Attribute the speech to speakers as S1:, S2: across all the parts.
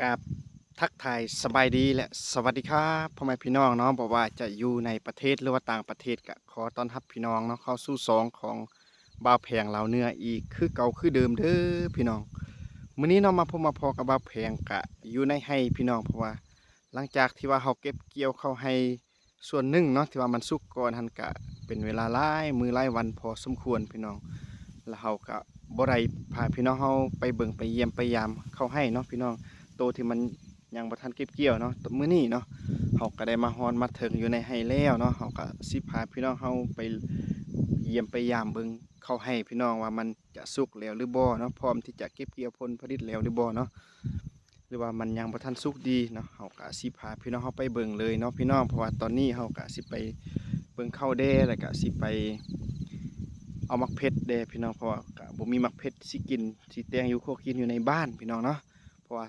S1: กับทักทายสบายดีและสวัสดีครับพ่อแม่พี่น้องเนาะบอกว่าจะอยู่ในประเทศหรือว่าต่างประเทศก็ขอต้อนรับพี่น้องเนาะเข้าสู่สองของบ่าวแพงลาวเหนื้ออีกคือเก่าคือเดิมเด้อพี่น้องมื้อนี้เนาะมาพบมาพอกับบ่าวแพงกะอยู่ในให้พี่น้องเพราะว่าหลังจากที่ว่าเฮาเก็บเกี่ยวเข้าให้ส่วนหนึ่งเนาะที่ว่ามันสุกก่อนหันกะเป็นเวลาหลายมื้อหลายวันพอสมควรพี่น้องแล้วเฮาก็บ่ได้พาพี่น้องเฮาไปเบิ่งไปเยี่ยมไปยามเข้าให้เนาะพี่น้อง โตที่มันยังบ่ทันเก็บเกี่ยวเนาะมื้อนี้เนาะเฮาก็ได้มาฮอนมาถึงอยู่ในไห้แล้วเนาะเฮาก็สิพาพี่น้องเฮาไปเยี่ยมไปยามเบิ่งเข้าให้พี่น้องว่ามันจะสุกแล้วหรือบ่เนาะพร้อมที่จะเก็บเกี่ยวผลผลิตแล้วหรือบ่เนาะหรือว่ามันยังบ่ทันสุกดีเนาะเฮาก็สิพาพี่น้องเฮาไปเบิ่งเลยเนาะพี่น้องเพราะว่าตอนนี้เฮาก็สิไปเบิ่งข้าวแด่แล้วก็สิไปเอามักเพชรแด่พี่น้องเพราะว่าก็บ่มีมักเพชรสิกินสิแต่งอยู่โคกินอยู่ในบ้านพี่น้องเนาะเพราะว่า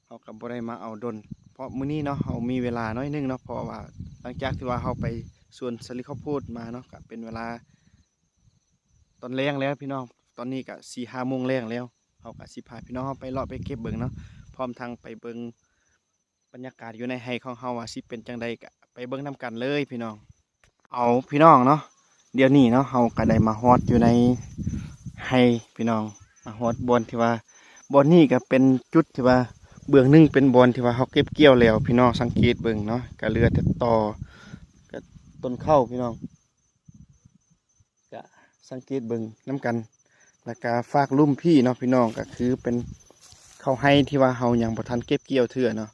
S1: เขากับบ่ได้มาเอาดนเพราะมื้อนี้เนาะเขามีเวลาน้อยนึงเนาะเพราะว่าหลังจากที่ว่าเขาไปสวนสลิข้าวโพดมาเนาะก็เป็นเวลาตอนแรงแล้วพี่น้องตอนนี้ก็4-5 โมงแรงแล้วเขาก็สิพาพี่น้องเขาไปเลาะไปเก็บเบิ่งเนาะพร้อมทั้งไปเบิ่งบรรยากาศอยู่ในไร่ของเขาว่าสิเป็นจังใดก็ไปเบิ่งนํกันเลยพี่น้องเอาพี่น้องเนาะเดี๋ยวนี้เนาะเขาก็ได้มาฮอดอยู่ในไร่พี่น้องมาฮอดบอนที่ว่าบอนนี้ก็เป็นจุดที่ว่า เบื้องหนึงเป็นบอนที่ว่าเขาเก็บเกี่ยวแล้วพี่น้องสังเกตเบิ่งเนาะก็เหลือแต่ตอก็ต้นข้าวพี่น้องก็สังเกตเบิ่งน้กันแล้วก็ฝากลุ่มพี่เนาะพี่น้องก็คือเป็นข้าวให้ที่ว่าเฮายังบ่ทันเก็บเกี่ยวเถื่อเนาะ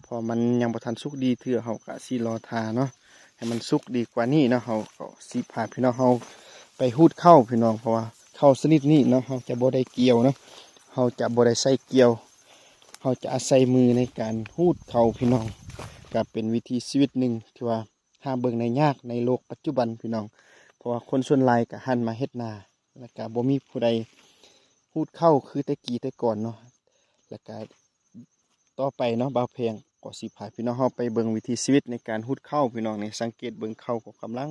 S1: พอมันยังบ่ทันสุกดีเถื่อเฮาก็สิรอทาเนาะให้มันสุกดีกว่านี้เนาะเฮาก็สิพาพี่น้องเฮาไปหูดข้าวพี่น้องเพราะว่าข้าวชนิดนี้เนาะเฮาจะบ่ได้เกี่ยวเนาะเฮาจะบ่ได้ใส่เกี่ยว เขาจะอาศัยมือในการหูดเขาพี่น้องก็เป็นวิธีชีวิตหนึ่งที่ว่าห้ามเบิ่งในยากในโลกปัจจุบันพี่น้องเพราะว่าคนส่วนหลายก็หันมาเฮ็ดนาแล้วก็บ่มีผู้ใดหูดเข้าคือแต่กี้แต่ก่อนเนาะแล้วก็ต่อไปเนาะบ่าวเพลงก็สิพาพี่น้องเฮาไปเบิ่งวิถีชีวิตในการหูดเข้าพี่น้องนี่สังเกตเบิ่งเข้าก็กำลัง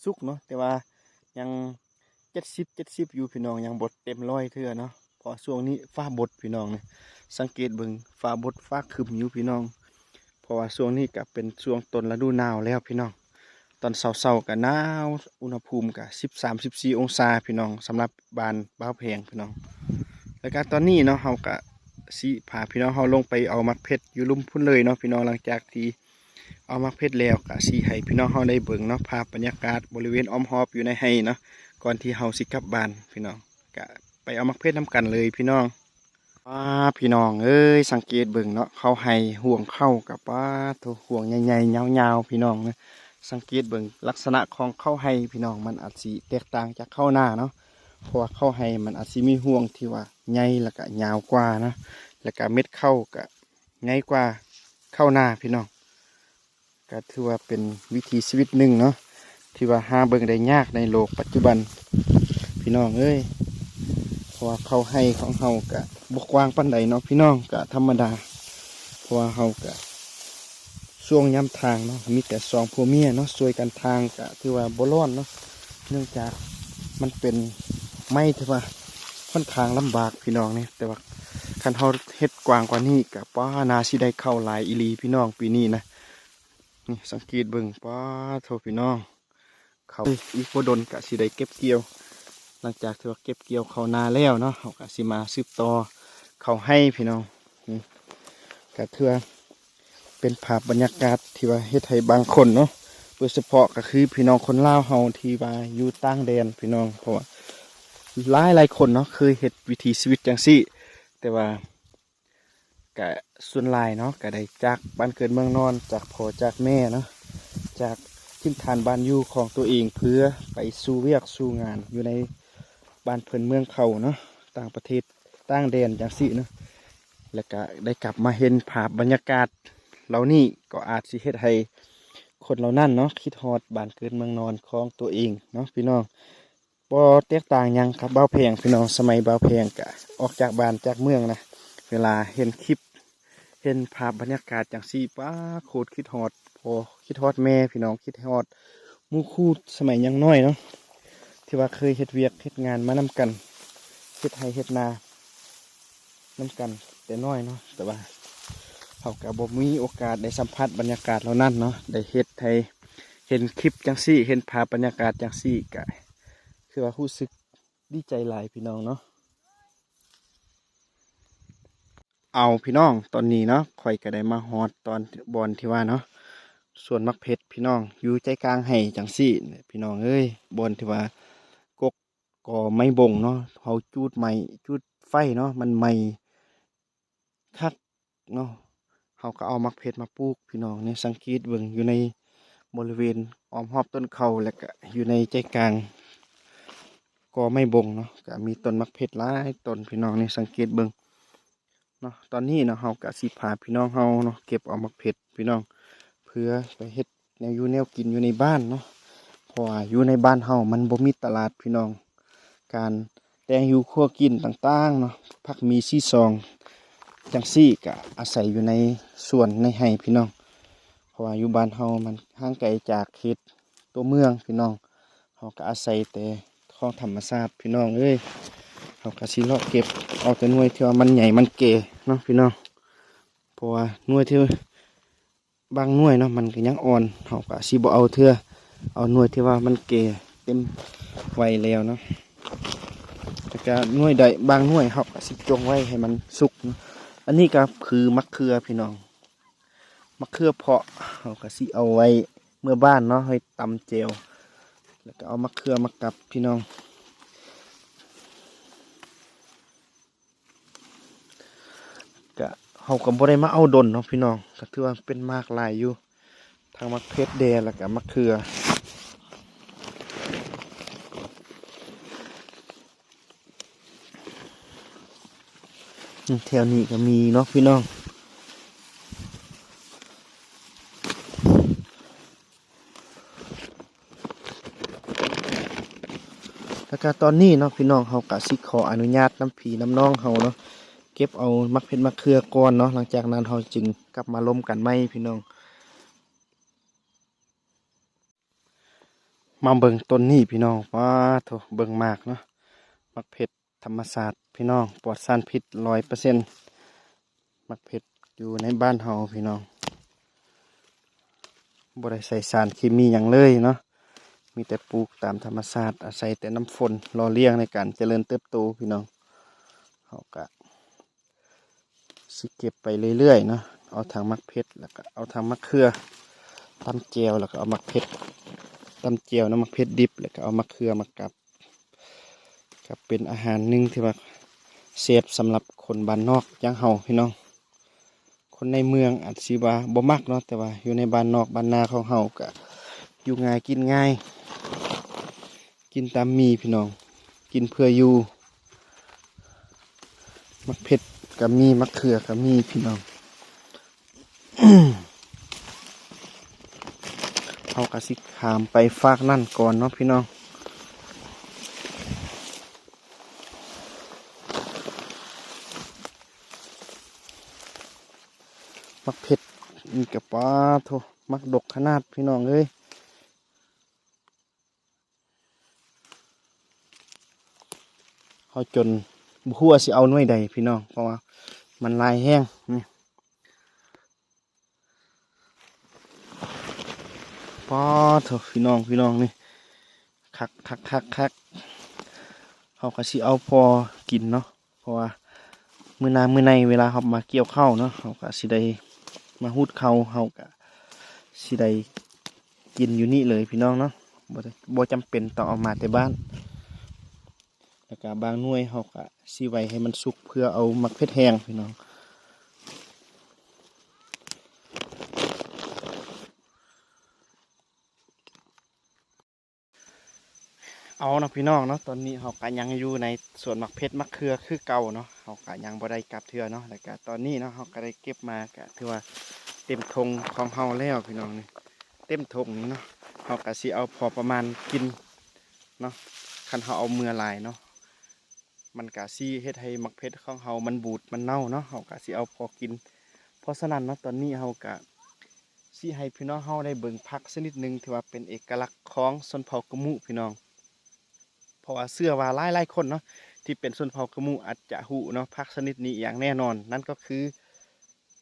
S1: สุกเนาะแต่ว่ายัง70อยู่พี่น้องยังบดเต็มร้อยเทื่อเนาะเพราะช่วงนี้ฟ้าบดพี่น้องนี่ สังเกตเบิ่งฟ้าบดฟ้าครึมอยู่พี่น้องเพราะว่าช่วงนี้ก็เป็นช่วงต้นฤดูหนาวแล้วพี่น้องตอนเช้าๆก็หนาวอุณหภูมิก็13-14 องศาพี่น้องสำหรับบ้านบ้าวแพงพี่น้องแล้วก็ตอนนี้เนาะเฮาก็สิพาพี่น้องเฮาลงไปเอามักเพชรอยู่ลุ่มพุ่นเลยเนาะพี่น้องหลังจากที่เอามักเพชรแล้วก็สิให้พี่น้องเฮาได้เบิ่งเนาะภาพบรรยากาศบริเวณอ้อมหอบอยู่ในไร่เนาะก่อนที่เฮาสิกลับบ้านพี่น้องก็ไปเอามักเพชรนํกันเลยพี่น้อง พี่น้องเอ้ยสังเกตเบิ่งเนาะเขาให้ห่วงเข้ากับตัวห่วงใหญ่ๆยาวๆพี่น้องนะสังเกตเบิ่งลักษณะของเข้าให้พี่น้องมันอาจสิแตกต่างจากเข้าหน้าเนาะเพราะว่าเข้าให้มันอาจสิมีห่วงที่ว่าใหญ่แล้วก็ยาวกว่านะแล้วก็เม็ดเข้าก็ใหญ่กว่าเข้าหน้าพี่น้องก็ถือว่าเป็นวิถีชีวิตหนึ่งเนาะที่ว่าหาเบิ่งได้ยากในโลกปัจจุบันพี่น้องเอ้ย เพราะว่าเขาให้ของเฮากะบกว้างปันใดเนาะพี่น้องกะธรรมดาเพราะว่าเฮากะช่วงย้ำทางเนาะมีแต่สองผัวเมียเนาะช่วยกันทางกะถือว่าบ่ร้อนเนาะเนื่องจากมันเป็นไม้ที่ว่าค่อนข้างลำบากพี่น้องเนี่ยแต่ว่าคันเฮาเฮ็ดกว้างกว่านี้กะป้านาสิได้เข้าหลายอีหลีพี่น้องปีนี้นะนี่สังเกตเบิ่งป้าโทพี่น้องเขาอีกบ่ดนกะสิได้เก็บเกี่ยว หลังจากที่ว่าเก็บเกี่ยวเขานาแล้วเนาะเขาก็สิมาสืบต่อเขาให้พี่น้องก็ถือว่าเป็นภาพบรรยากาศที่ว่าเฮ็ดให้บางคนเนาะโดยเฉพาะก็คือพี่น้องคนลาวเฮาที่ว่าอยู่ต่างแดนพี่น้องเพราะว่าหลายคนเนาะเคยเฮ็ดวิถีชีวิตจังซี่แต่ว่าก็ส่วนหลายเนาะก็ได้จากบ้านเกิดเมืองนอนจากพ่อจากแม่เนาะจากทิ่นฐานบ้านอยู่ของตัวเองเพื่อไปสู่เวียกสู่งานอยู่ใน บ้านเพิ่นเมืองเขาเนาะต่างประเทศต่างแดนจังสิเนาะแล้วก็ได้กลับมาเห็นภาพบรรยากาศเหล่านี้ก็อาจสิเฮ็ดให้คนเหล่านั้นเนาะคิดฮอดบ้านเกิดเมืองนอนของตัวเองเนาะพี่น้องบ่แตกต่างหยังครับบ่าวแพงพี่น้องสมัยบ่าวแพงก็ออกจากบ้านจากเมืองนะเวลาเห็นคลิปเห็นภาพบรรยากาศจังซี่ป้าโคตรคิดฮอดพอคิดฮอดแม่พี่น้องคิดฮอดหมู่คู่สมัยยังน้อยเนาะ ที่ว่าเคยเฮ็ดเวียกเฮ็ดงานมานำกันเฮ็ดไร่เฮ็ดนา น้ำกันแต่น้อยเนาะแต่ว่าเขาก็บ่มีโอกาสได้สัมผัสบรรยากาศเหล่านั้นเนาะได้เฮ็ดให้เห็นคลิปจังซี่เห็นภาพบรรยากาศจังซี่ก็คือว่ารู้สึกดีใจหลายพี่น้องเนาะเอาพี่น้องตอนนี้เนาะข่อยก็ได้มาฮอดตอนบอนที่ว่าเนาะส่วนมักเพชรพี่น้องอยู่ใจกลางไห่จังซี่พี่น้องเอ้ยบอนที่ว่ากกก่อไม้บ่งเนาะเขาจูดไม้จูดไฟเนาะมันไหม้คักเนาะเขาก็เอามักเพชรมาปลูกพี่น้องเนี่ยสังเกตเบิ่งอยู่ในบริเวณอ้อมรอบต้นเขาแล้วก็อยู่ในใจกลางก่อไม้บ่งเนาะก็มีต้นมักเพชรหลายต้นพี่น้องนี่สังเกตเบิ่ง เนาะตอนนี้เนาะเฮาก็สิพาพี่น้องเฮาเนาะเก็บเอามักเผ็ดพี่น้องเพื่อไปเฮ็ดแนวอยู่แนวกินอยู่ในบ้านเนาะเพราะว่าอยู่ในบ้านเฮามันบ่มีตลาดพี่น้องการแตงอยู่ครัวกินต่างๆเนาะผักมีซี่ซองจังซี่ก็อาศัยอยู่ในสวนในไร่พี่น้องเพราะว่าอยู่บ้านเฮามันห่างไกลจากเขตตัวเมืองพี่น้องเฮาก็อาศัยแต่ของธรรมชาติพี่น้องเอ้ย เขาก็สิเลาะเก็บเอาแต่หน่วยที่ว่ามันใหญ่มันเก๋เนาะพี่น้องเพราะว่าหน่วยที่บางหน่วยเนาะมันก็ยังอ่อนเขาก็สิบ่เอาเทื่อเอาหน่วยที่ว่ามันเก๋เต็มไวแล้วเนาะแต่ก็หน่วยใดบางหน่วยเขาก็สิจงไว้ให้มันสุกเนาะอันนี้ก็คือมะเขือพี่น้องมะเขือเปาะเขาก็สิเอาไว้เมื่อบ้านเนาะให้ตำเจียวแล้วก็เอามะเขือมากับพี่น้อง ก็เขาก็บ่ได้มาเอาดนเนาะพี่น้องก็ถือว่าเป็นมากหลายอยู่ทางมะเขือแดงแล้วก็มะเขือแถวนี้ก็มีเนาะพี่น้องแล้วก็ตอนนี้เนาะพี่น้องเขาก็สิขออนุญาตน้ำผีน้ำน้องเขาเนาะเก็บเอามะเขือมะเขือก่อนเนาะหลังจากนั้นเขาจึงกลับมาล้มกันไหมพี่น้องมาเบิ่งต้นนี้พี่น้องว้าโถเบิ่งมากเนาะมะเขือธรรมศาสตร์พี่น้องปลอดสารพิษ100%มะเขืออยู่ในบ้านเฮาพี่น้องบ่ได้ใส่สารเคมีอย่างเลยเนาะมีแต่ปลูกตามธรรมชาติอาศัยแต่น้ำฝนรอเลี้ยงในการเจริญเติบโตพี่น้องเขาก็สิเก็บไปเรื่อยๆเนาะเอาทางมักเพชรแล้วก็เอาทางมะเขือตำเจียวแล้วก็เอามักเพชรตำเจียวน้ำมักเพชรดิบแล้วก็เอามะเขือมากับเป็นอาหารหนึ่งที่ว่าเซฟสำหรับคนบ้านนอกอย่างเฮาพี่น้องคนในเมืองอาจสิว่าบ่มักเนาะแต่ว่าอยู่ในบ้านนอกบ้านนาของเฮาก็อยู่ง่ายกินง่ายกินตามมีพี่น้องกินเพื่ออยู่มักเผ็ดก็มีมักเขือก็มีพี่น้อง เอากระสิขามไปฝากนั่นก่อนเนาะพี่น้องมักเผ็ดมีกระป๋าโถมักดกขนาดพี่น้องเอ้ยเขาจนบัวสิเอาหน่วยใดพี่น้องเพราะว่ามันลายแห้งนี่ป๋าโถพี่น้องนี่คักเขาก็สิเอาพอกินเนาะเพราะว่ามื้อในเวลาเขามาเกี่ยวข้าวเนาะเขาก็สิได้มาหูดข้าวเขาก็สิได้กินอยู่นี่เลยพี่น้องเนาะบ่จำเป็นต้องเอามาแต่บ้านแล้วก็บางหน่วยเขาก็สิไว้ให้มันสุกเพื่อเอามักเพชรแห้งพี่น้องเอาเนาะพี่น้องเนาะตอนนี้เขาก็ยังอยู่ในสวนมักเพชรมักเขือคือเก่าเนาะเขาก็ยังบ่ได้กลับเทื่อเนาะแล้วก็ตอนนี้เนาะเขาก็ได้เก็บมาก็ถือว่าเต็มธงของเฮาแล้วพี่น้องนี่เต็มธงนี่เนาะเขาก็สิเอาพอประมาณกินเนาะคันเขาเอาเมื่อหลายเนาะมันก็สิเฮ็ดให้มักเพชรของเฮามันบูดมันเน่าเนาะเขาก็สิเอาพอกินเพราะฉะนั้นเนาะตอนนี้เฮาก็สิให้พี่น้องเฮาได้เบิ่งผักชนิดหนึ่งที่ว่าเป็นเอกลักษณ์ของชนเผ่ากะมุพี่น้องเพราะว่าเชื่อว่าหลายคนเนาะ ที่เป็นชนเผ่ากะหมู่อาจจะฮู้เนาะผักชนิดนี้อย่างแน่นอนนั่นก็คือ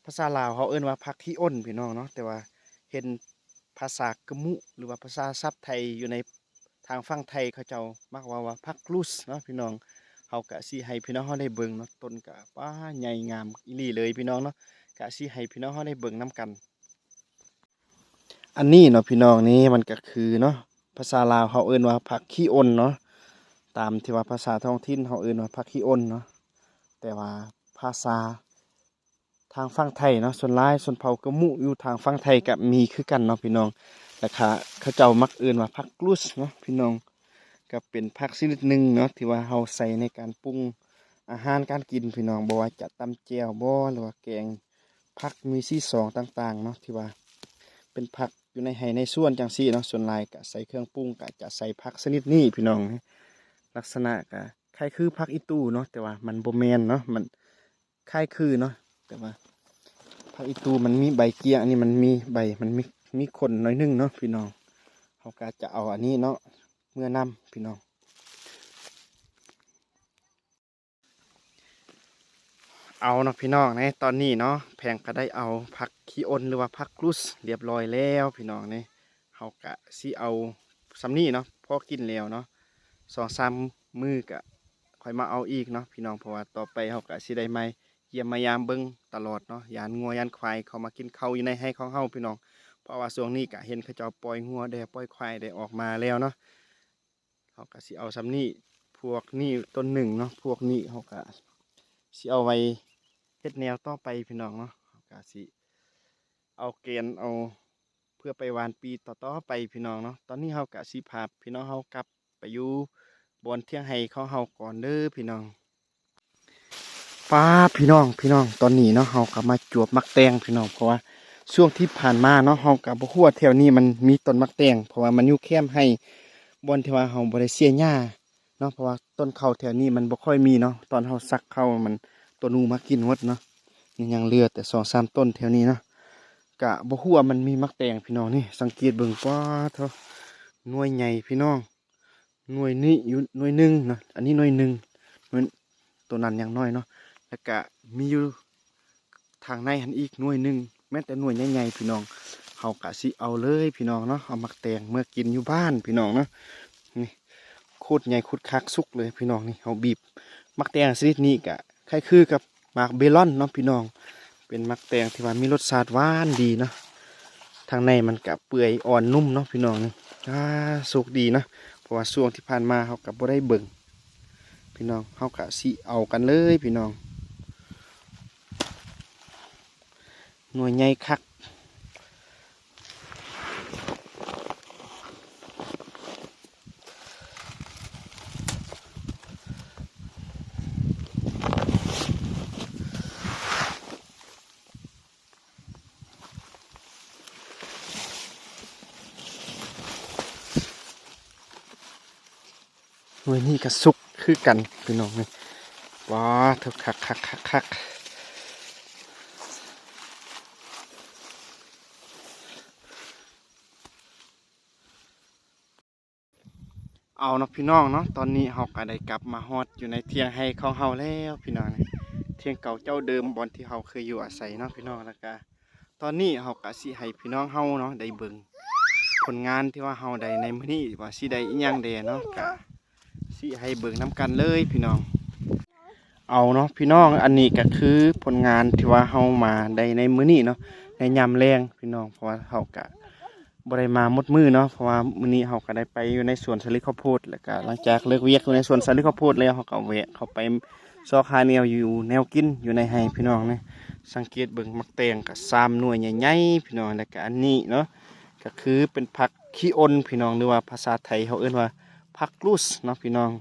S1: ภาษาลาวเขาเอิ้นว่าผักขี้อ้นพี่น้องเนาะแต่ว่าเห็นภาษากะหมู่หรือว่าภาษาศัพท์ไทยอยู่ในทางฝั่งไทยเขาเจ้ามักว่าผักกลุสเนาะพี่น้องเฮาก็สิให้พี่น้องเฮาได้เบิ่งเนาะต้นก็ป้าใหญ่งามอีหลีเลยพี่น้องเนาะก็สิให้พี่น้องเฮาได้เบิ่งนํกันอันนี้เนาะพี่น้องนี่มันก็คือเนาะภาษาลาวเขาเอิ้นว่าผักขี้อ้นเนาะตามที่ว่าภาษาท้องถิ่นเขาเอิ้นว่าผักขี้อ้นเนาะแต่ว่าภาษาทางฝั่งไทยเนาะส่วนหลายส่วนเผ่ากะหมู่อยู่ทางฝั่งไทยก็มีคือกันเนาะพี่น้องแต่เขาเจ้ามักเอิ้นว่าผักกลุสเนาะพี่น้องก็เป็นผักชนิดหนึ่งเนาะที่ว่าเราใส่ในการปรุงอาหารการกินพี่น้องบ่ว่าจะตำแจ่วบ่หรือว่าแกงผักมีสีสองต่างๆเนาะที่ว่าเป็นผักอยู่ในไห้ในส่วนจังซี่เนาะส่วนหลายก็ใส่เครื่องปรุงก็จะใส่ผักชนิดนี้พี่น้องลักษณะก็คล้ายคือผักอีตู้เนาะแต่ว่ามันบ่แม่นเนาะมันคล้ายคือเนาะแต่ว่าผักอีตูมันมีใบเกี้ยอันนี้มันมีใบมันมีขนน้อยนึงเนาะพี่น้องเขาก็จะเอาอันนี้เนาะเมื่อนำพี่น้องเอาเนาะพี่น้องในตอนนี้เนาะแพงก็ได้เอาผักขี้อ้นหรือว่าผักกรุสเรียบร้อยแล้วพี่น้องนี่เขาก็สิเอาสำนี้เนาะพอกินแล้วเนาะ2-3มื้อก็ค่อยมาเอาอีกเนาะพี่น้องเพราะว่าต่อไปเขาก็สิได้มาเยี่ยมมายามเบิ่งตลอดเนาะยานงัวยานควายเขามากินข้าวอยู่ในให้ของเฮาพี่น้องเพราะว่าช่วงนี้ก็เห็นเขาเจ้าปล่อยงัวได้ปล่อยควายได้ออกมาแล้วเนาะเขาก็สิเอาสำนี้พวกนี้ต้นหนึ่งเนาะพวกนี้เขาก็สิเอาไว้เฮ็ดแนวต่อไปพี่น้องเนาะเขาก็สิเอาเกณฑ์เอาเพื่อไปหวานปีต่อๆไปพี่น้องเนาะตอนนี้เขาก็สิพาพี่น้องเขากลับไปอยู่บนเที่ยงให้ของเฮาก่อนเด้อพี่น้อง ป้าพี่น้องตอนนี้เนาะเฮาก็มาจวบมักแตงพี่น้องเพราะว่าช่วงที่ผ่านมาเนาะเฮาก็บ่ฮู้ว่าแถวนี้มันมีต้นมักแตงเพราะว่ามันอยู่แคมป์ให้บ่อนที่ว่าเฮาบ่ได้เสียหญ้าเนาะเพราะว่าต้นข้าวแถวนี้มันบ่ค่อยมีเนาะตอนเฮาซักข้าวมันตัวนูมากินหมดเนาะยังเหลือแต่2-3ต้นแถวนี้เนาะก็บ่ฮู้ว่ามันมีมักแตงพี่น้องนี่สังเกตเบิ่งป้าเถาะหน่วยใหญ่พี่น้องหน่วยนี้อยู่หน่วยหนึงเนาะอันนี้หน่วยหนึงหน่วยตัวนั้นยังน้อยเนาะ แล้วก็มีอยู่ทางในหันอีกหน่วยหนึ่งแม้แต่หน่วยใหญ่ๆพี่น้องเขากะสิเอาเลยพี่น้องเนาะเอามักแตงเมื่อกินอยู่บ้านพี่น้องเนาะนี่โคตรใหญ่โคตรคักสุกเลยพี่น้องนี่เขาบีบมักแตงชนิดนี้กะคล้ายคือกับหมากเบลอนเนาะพี่น้องเป็นมักแตงที่ว่ามีรสชาติหวานดีเนาะทางในมันกะเปื่อยอ่อนนุ่มเนาะพี่น้องนี่สุกดีนะเพราะว่าช่วงที่ผ่านมาเขากับบ่ได้เบิ่งพี่น้องเขากะสิเอากันเลยพี่น้อง หน่วยใหญ่คักหน่วยนี้ก็สุกคือกันพี่น้องนี่ว้าเถอะคักเอาเนาะพี่น้องเนาะตอนนี้เฮาก็ได้กลับมาฮอดอยู่ในเที่ยงให้ของเฮาแล้วพี่น้องนี่เที่ยงเก่าเจ้าเดิมบอนที่เฮาเคยอยู่อาศัยเนาะพี่น้องแล้วก็ตอนนี้เฮาก็สิให้พี่น้องเฮาเนาะได้เบิ่งผลงานที่ว่าเฮาได้ในมื้อนี้ว่าสิได้อิหยังแดเนาะก็สิให้เบิ่งนํกันเลยพี่น้องเอาเนาะพี่น้องอันนี้ก็คือผลงานที่ว่าเฮามาได้ในมื้อนี้เนาะในยามแลงพี่น้องเพราะว่าเฮาก็บ่ได้มาหมดมือเนาะเพราะว่ามื้อนี้เฮาก็ได้ไปอยู่ในสวนสาลิข้าวโพดแล้วก็หลังจากเลิกเวียกอยู่ในสวนสาลิข้าวโพดแล้วเฮาก็แวะเข้าไปซอกหาแนวอยู่แนวกินอยู่ในไร่พี่น้องนี่สังเกตเบิ่งมักแตงก็3หน่วยใหญ่ๆพี่น้องแล้วก็อันนี้เนาะก็คือเป็นผักขี้อ้นพี่น้องหรือว่าภาษาไทยเขาเอิ้นว่าผักลูสเนาะพี่น้อง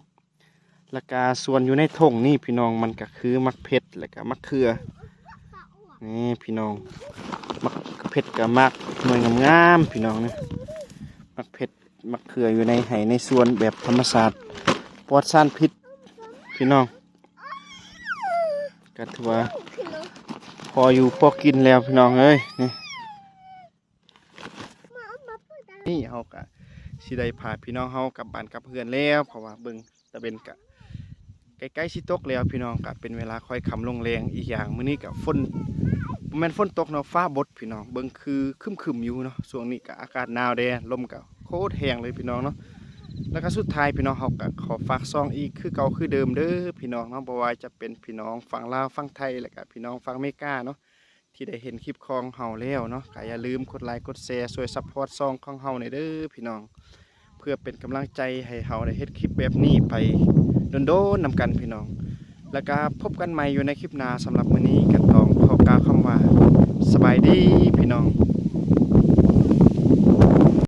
S1: แล้วก็ส่วนอยู่ในถุงนี่พี่น้องมันก็คือมักเผ็ดแล้วก็มักเขือนี่พี่น้องมักเผ็ดกับมักหน่วยงามๆพี่น้องนี่มักเผ็ดมักเขืออยู่ในไห่ในส่วนแบบธรรมชาติปลอดสารพิษพี่น้องก็ถือว่าพออยู่พอกินแล้วพี่น้องเอ้ยนี่เฮากะสิได้พาพี่น้องเฮากลับบ้านกลับเฮือนแล้วเพราะว่าเบิ่งตะเบนกะ ใกล้ๆสิตกแล้วพี่น้องก็เป็นเวลาค่อยค่ำลงแรงอีกอย่างมื้อนี้ก็ฝนบ่แม่นฝนตกเนาะฟ้าบดพี่น้องเบิ่งคือครึมๆอยู่เนาะช่วงนี้ก็อากาศหนาวแดดลมก็โคตรแรงเลยพี่น้องเนาะแล้วก็สุดท้ายพี่น้องเฮาก็ขอฝากซองอีกคือเก่าคือเดิมเด้อพี่น้องเนาะบ่ว่าจะเป็นพี่น้องฝั่งลาวฝั่งไทยแล้วก็พี่น้องฝั่งอเมริกาเนาะที่ได้เห็นคลิปของเฮาแล้วเนาะก็อย่าลืมกดไลค์กดแชร์ช่วยซัปพอร์ตซองของเฮาหน่อยเด้อพี่น้องเพื่อเป็นกำลังใจให้เฮาได้เฮ็ดคลิปแบบนี้ไปโดนๆนำกันพี่น้อง แล้วก็พบกันใหม่อยู่ในคลิปหน้าสำหรับมื้อนี้ก็ต้องขอกล่าวคำว่าสบายดีพี่น้อง